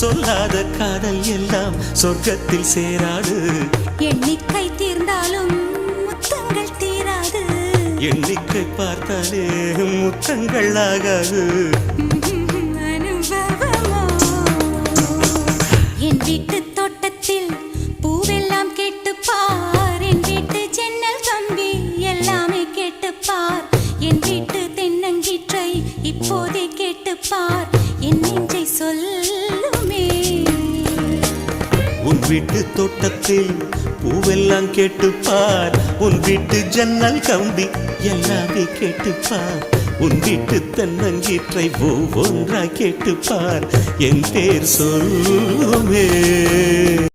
சொல்லாத காதல் எல்லாம் சொர்க்கத்தில் சேராது. எண்ணிக்கை தீர்ந்தாலும் முத்தங்கள் தீராது. எண்ணிக்கை பார்த்தாலே முத்தங்கள் ஆகாது. அனுபவமோ என் வீட்டு தோட்டத்தில் பூவெல்லாம் கேட்டுப்பார். என் வீட்டு ஜன்னல் கம்பி எல்லாமே கேட்டுப்பார். என் வீட்டு தென்னங்கீற்றை இப்போதே கேட்டுப்பார். என் நெஞ்சை சொல்லுமே. உன் வீட்டு தோட்டத்தில் பூவெல்லாம் கேட்டுப்பார். உன் வீட்டு ஜன்னல் கம்பி எல்லாமே கேட்டுப்பார். உன் வீட்டு தென்னங்கீற்றை ஒவ்வொன்றா கேட்டுப்பார். என் பேர் சொல்லுமே.